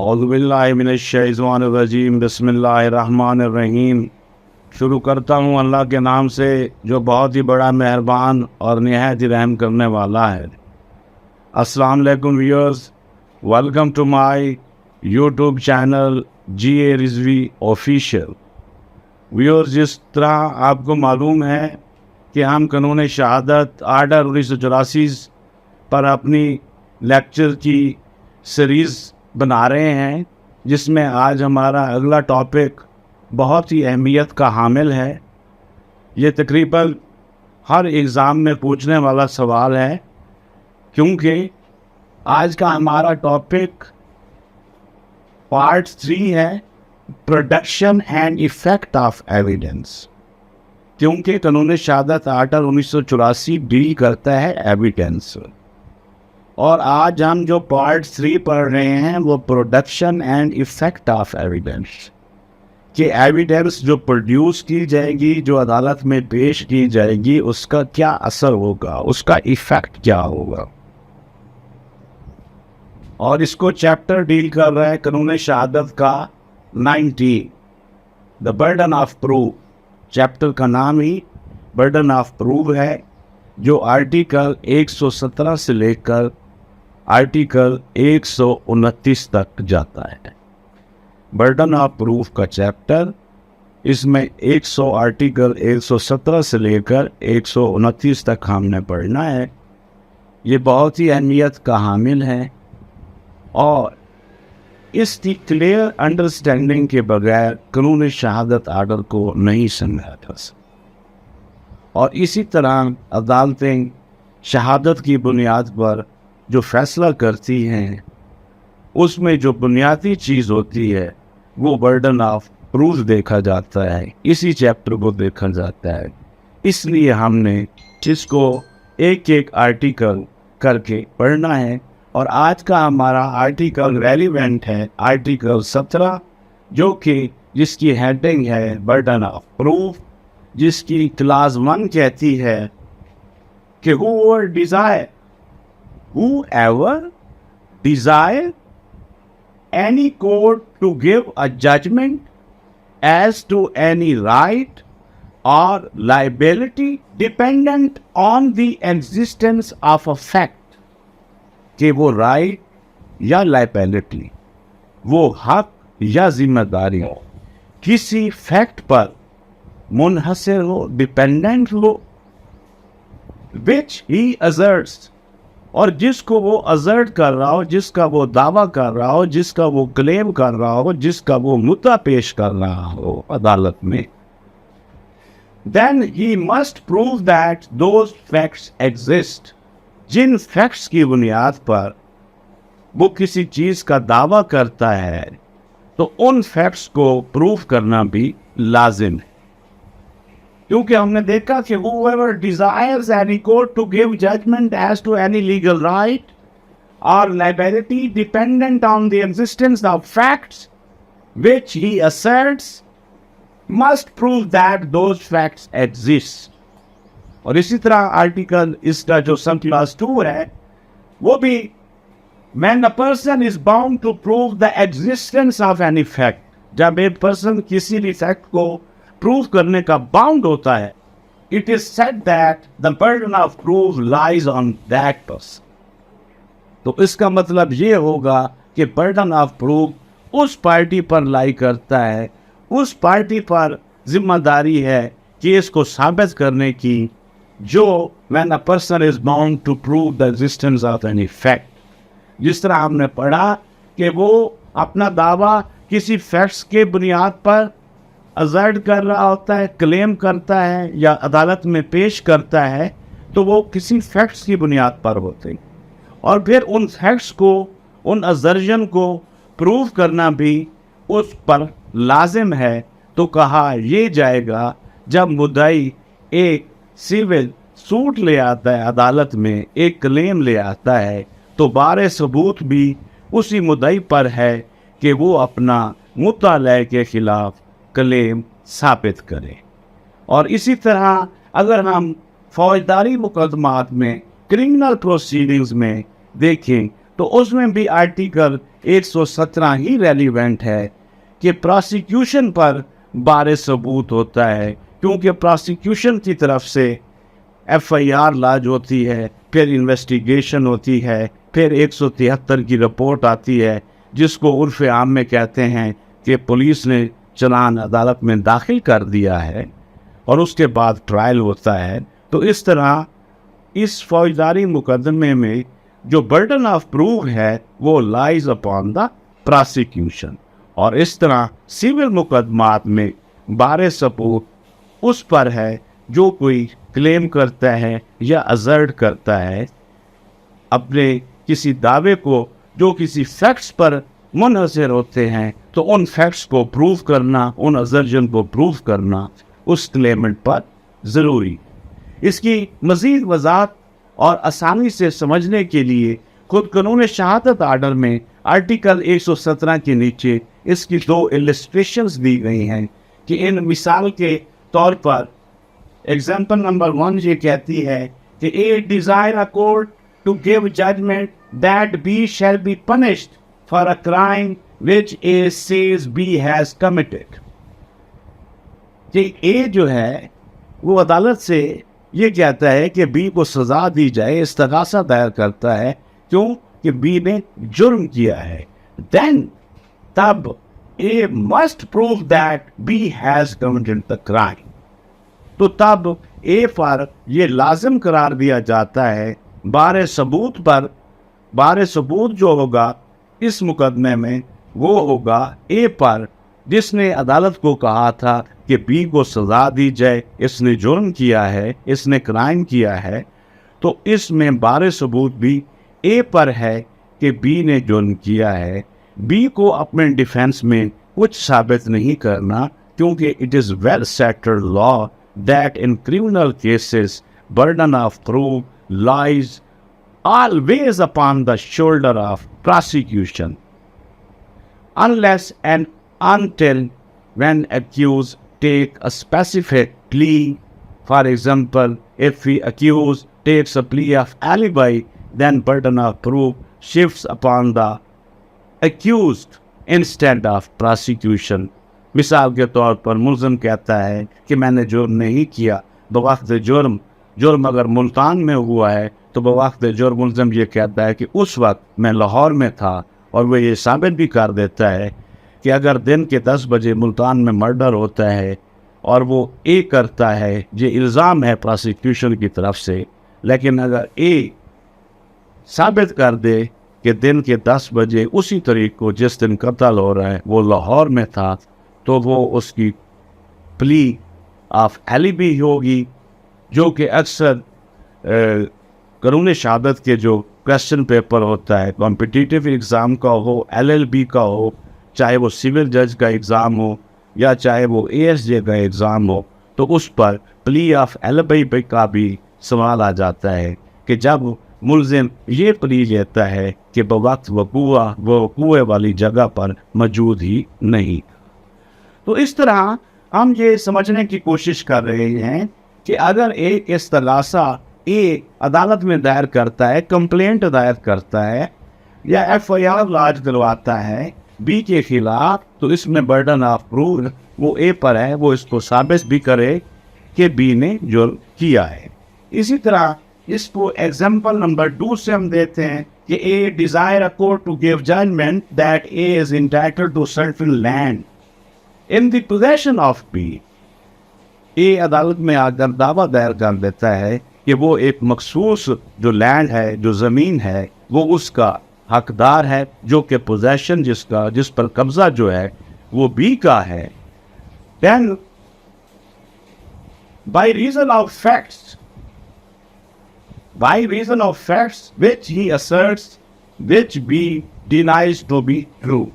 اعوذ باللہ من الشیطان الرجیم بسم اللہ الرحمن الرحیم۔ شروع کرتا ہوں اللہ کے نام سے جو بہت ہی بڑا مہربان اور نہایت ہی رحم کرنے والا ہے۔ السلام علیکم viewers, welcome to my YouTube channel G A Rizvi official. Viewers, جس طرح آپ کو معلوم ہے کہ ہم قانون شہادت آرڈر 1984 پر اپنی لیکچر کی سیریز بنا رہے ہیں، جس میں آج ہمارا اگلا ٹاپک بہت ہی اہمیت کا حامل ہے۔ یہ تقریباً ہر ایگزام میں پوچھنے والا سوال ہے، کیونکہ آج کا ہمارا ٹاپک پارٹ 3 ہے، production and effect of evidence, کیونکہ قانون شہادت آرڈر 1984 ڈیل کرتا ہے ایویڈنس، اور آج ہم جو پارٹ 3 پڑھ رہے ہیں وہ production and effect of evidence, کہ ایویڈنس جو پروڈیوس کی جائے گی، جو عدالت میں پیش کی جائے گی، اس کا کیا اثر ہوگا، اس کا ایفیکٹ کیا ہوگا۔ اور اس کو چیپٹر ڈیل کر رہا ہے قانون شہادت کا 19، دا برڈن آف پروف۔ چیپٹر کا نام ہی برڈن آف پروف ہے، جو آرٹیکل 117 سے لے کر آرٹیکل 129 تک جاتا ہے۔ برڈن آف پروف کا چیپٹر، اس میں 100 آرٹیکل 117 سے لے کر 129 تک ہم نے پڑھنا ہے۔ یہ بہت ہی اہمیت کا حامل ہے، اور اس کی کلیئر انڈرسٹینڈنگ کے بغیر قانون شہادت آرڈر کو نہیں سمجھا جا سکتا۔ اور اسی طرح عدالتیں شہادت کی بنیاد پر جو فیصلہ کرتی ہیں، اس میں جو بنیادی چیز ہوتی ہے وہ برڈن آف پروف دیکھا جاتا ہے، اسی چیپٹر کو دیکھا جاتا ہے۔ اس لیے ہم نے اس کو ایک ایک آرٹیکل کر کے پڑھنا ہے، اور آج کا ہمارا آرٹیکل ریلیونٹ ہے آرٹیکل 17، جو کہ جس کی ہیڈنگ ہے برڈن آف پروف، جس کی کلاس 1 کہتی ہے کہ whoever desire any court to give a judgment as to any right or liability dependent on the existence of a fact، کہ وہ رائٹ یا لائبلٹی، وہ حق یا ذمہ داری ہو، کسی فیکٹ پر منحصر ہو، ڈپینڈنٹ ہو، which he asserts، اور جس کو وہ asert کر رہا ہو، جس کا وہ دعویٰ کر رہا ہو، جس کا وہ کلیم کر رہا ہو، جس کا وہ مدعا پیش کر رہا ہو عدالت میں، then he must prove that those facts exist۔ جن فیکٹس کی بنیاد پر وہ کسی چیز کا دعویٰ کرتا ہے، تو ان فیکٹس کو پروف کرنا بھی لازم ہے، کیونکہ ہم نے دیکھا کہ whoever desires any court to give judgment as to any legal right or liability dependent on the existence of facts which he asserts must prove that those facts exist۔ اور اسی طرح آرٹیکل اس کا جو سب کلاس 2 ہے، وہ بھی when a person is bound to prove the existence of any fact، جب ایک پرسن کسی بھی فیکٹ کو پروف کرنے کا باؤنڈ ہوتا ہے، it is said that the burden of proof lies on that person۔ تو اس کا مطلب یہ ہوگا کہ برڈن آف پروف اس پارٹی پر لائی کرتا ہے، اس پارٹی پر ذمہ داری ہے کہ اس کو ثابت کرنے کی، جو when a person is bound to prove the existence of any fact۔ جس طرح ہم نے پڑھا کہ وہ اپنا دعویٰ کسی فیکٹس کے بنیاد پر ازرٹ کر رہا ہوتا ہے، کلیم کرتا ہے یا عدالت میں پیش کرتا ہے، تو وہ کسی فیکٹس کی بنیاد پر ہوتے ہیں، اور پھر ان فیکٹس کو، ان ازرشن کو پروف کرنا بھی اس پر لازم ہے۔ تو کہا یہ جائے گا جب مدعی ایک سیول سوٹ لے آتا ہے عدالت میں، ایک کلیم لے آتا ہے، تو بارے ثبوت بھی اسی مدعی پر ہے کہ وہ اپنا مطالعے کے خلاف کلیم ثابت کرے۔ اور اسی طرح اگر ہم فوجداری مقدمات میں، کرمنل پروسیڈنگز میں دیکھیں، تو اس میں بھی آرٹیکل 117 ہی ریلیونٹ ہے کہ پراسیکیوشن پر بارے ثبوت ہوتا ہے، کیونکہ پراسیکیوشن کی طرف سے ایف آئی آر لاج ہوتی ہے، پھر انویسٹیگیشن ہوتی ہے، پھر 173 کی رپورٹ آتی ہے جس کو عرف عام میں کہتے ہیں کہ پولیس نے چلان عدالت میں داخل کر دیا ہے، اور اس کے بعد ٹرائل ہوتا ہے۔ تو اس طرح اس فوجداری مقدمے میں جو برڈن آف پروف ہے وہ لائز اپان دا پراسیکیوشن، اور اس طرح سول مقدمات میں بارے ثبوت اس پر ہے جو کوئی کلیم کرتا ہے یا ازرٹ کرتا ہے اپنے کسی دعوے کو جو کسی فیکٹس پر منحصر ہوتے ہیں، تو ان فیکٹس کو پروف کرنا، ان ازرجن کو پروف کرنا اس کلیمنٹ پر ضروری۔ اس کی مزید وضاحت اور آسانی سے سمجھنے کے لیے خود قانون شہادت آرڈر میں آرٹیکل 117 کے نیچے اس کی 2 السٹریشنز دی گئی ہیں کہ ان مثال کے طور پر ایگزامپل نمبر 1 یہ کہتی ہے کہ A desire a court to give judgment that B shall be punished for a crime which A says B has committed۔ کہ A جو ہے وہ عدالت سے یہ کہتا ہے کہ B کو سزا دی جائے، استغاثہ دائر کرتا ہے، کیوں کہ B نے جرم کیا ہے۔ Then تب A must prove that B has committed the crime۔ تو تب A پر یہ لازم قرار دیا جاتا ہے بارے ثبوت پر، بارے ثبوت جو ہوگا اس مقدمے میں وہ ہوگا A پر، جس نے عدالت کو کہا تھا کہ B کو سزا دی جائے، اس نے جرم کیا ہے، اس نے کرائم کیا ہے۔ تو اس میں بارے ثبوت بھی A پر ہے کہ B نے جرم کیا ہے۔ B کو اپنے ڈیفینس میں کچھ ثابت نہیں کرنا، کیونکہ it is well settled law that in criminal cases burden of proof lies always upon the shoulder of prosecution unless and until when accused take a specific plea. For example, if the accused takes a plea of alibi, then burden of proof shifts upon the accused instead of prosecution۔ مثال کے طور پر ملزم کہتا ہے کہ میں نے جرم نہیں کیا، بوقت جرم اگر ملتان میں ہوا ہے تو بوقت جرم ملزم یہ کہتا ہے کہ اس وقت میں لاہور میں تھا، اور وہ یہ ثابت بھی کر دیتا ہے کہ اگر دن کے 10 بجے ملتان میں مرڈر ہوتا ہے اور وہ A کرتا ہے، یہ الزام ہے پراسیکیوشن کی طرف سے، لیکن اگر A ثابت کر دے کہ دن کے 10 بجے اسی تاریخ کو جس دن قتل ہو رہا ہے وہ لاہور میں تھا، تو وہ اس کی پلی آف ایلیبی ہوگی، جو کہ اکثر قانون شہادت کے جو کویسچن پیپر ہوتا ہے، کمپٹیٹیو ایگزام کا ہو، LLB کا ہو، چاہے وہ سول جج کا ایگزام ہو یا چاہے وہ ASJ کا ایگزام ہو، تو اس پر پلی آف ایلیبی کا بھی سوال آ جاتا ہے کہ جب ملزم یہ پلی لیتا ہے کہ بوقت وقوع والی جگہ پر موجود ہی نہیں۔ تو اس طرح ہم یہ سمجھنے کی کوشش کر رہے ہیں کہ اگر ایک استغاثہ A عدالت میں دائر کرتا ہے، کمپلینٹ دائر کرتا ہے یا FIR لاج دلواتا ہے B کے خلاف، تو اس میں برڈن آف پروف وہ A پر ہے، وہ اس کو ثابت بھی کرے کہ B نے جرم کیا ہے۔ اسی طرح اس کو ایگزامپل نمبر 2 سے ہم دیتے ہیں کہ A desire a court to give judgment that A is entitled to certain land in the possession of B۔ A عدالت میں آ کر دعویٰ دائر کر دیتا ہے کہ وہ ایک مخصوص جو لینڈ ہے، جو زمین ہے، وہ اس کا حقدار ہے، جو کہ پوزیشن جس پر قبضہ جو ہے وہ B کا ہے۔ Then by reason of facts which he asserts which B denies to be true،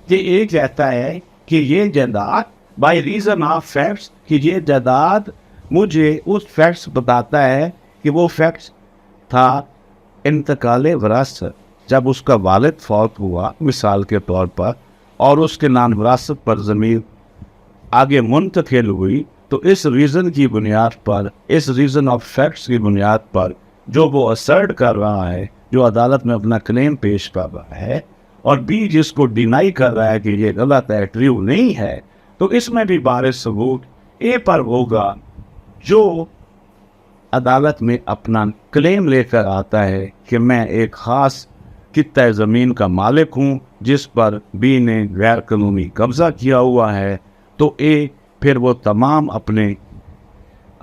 کہ ایک کہتا ہے کہ یہ جائیداد بائی ریزن آف فیکٹس، کہ یہ جائیداد مجھے اس فیکٹس بتاتا ہے کہ وہ فیکٹس تھا انتقال وراثت، جب اس کا والد فوت ہوا مثال کے طور پر اور اس کے نام وراثت پر زمین آگے منتقل ہوئی، تو اس ریزن کی بنیاد پر، اس ریزن آف فیکٹس کی بنیاد پر جو وہ اسرٹ کر رہا ہے، جو عدالت میں اپنا کلیم پیش کر رہا ہے، اور بی جس کو ڈینائی کر رہا ہے کہ یہ غلط ہے، ٹریو نہیں ہے، تو اس میں بھی بارِ ثبوت اے پر ہوگا جو عدالت میں اپنا کلیم لے کر آتا ہے کہ میں ایک خاص خطہ زمین کا مالک ہوں جس پر بی نے غیر قانونی قبضہ کیا ہوا ہے، تو اے پھر وہ تمام اپنے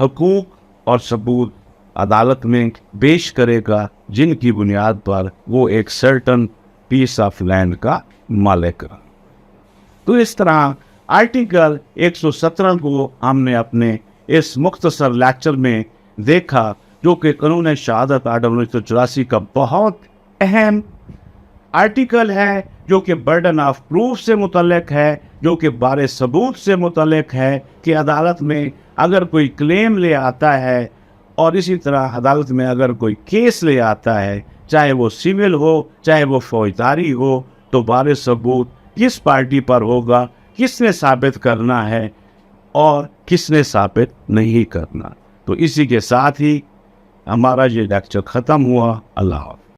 حقوق اور ثبوت عدالت میں پیش کرے گا جن کی بنیاد پر وہ ایک سرٹن پیس آف لینڈ کا مالک ہے۔ تو اس طرح آرٹیکل 117 کو ہم نے اپنے اس مختصر لیکچر میں دیکھا، جو کہ قانون شہادت آرٹ 1984 کا بہت اہم آرٹیکل ہے، جو کہ برڈن آف پروف سے متعلق ہے، جو کہ بارِ ثبوت سے متعلق ہے کہ عدالت میں اگر کوئی کلیم لے آتا ہے اور اسی طرح عدالت میں اگر کوئی کیس لے آتا ہے، چاہے وہ سول ہو چاہے وہ فوجداری ہو، تو بارِ ثبوت کس پارٹی پر ہوگا، کس نے ثابت کرنا ہے اور کس نے ثابت نہیں کرنا۔ تو اسی کے ساتھ ہی ہمارا یہ لیکچر ختم ہوا۔ اللہ حافظ۔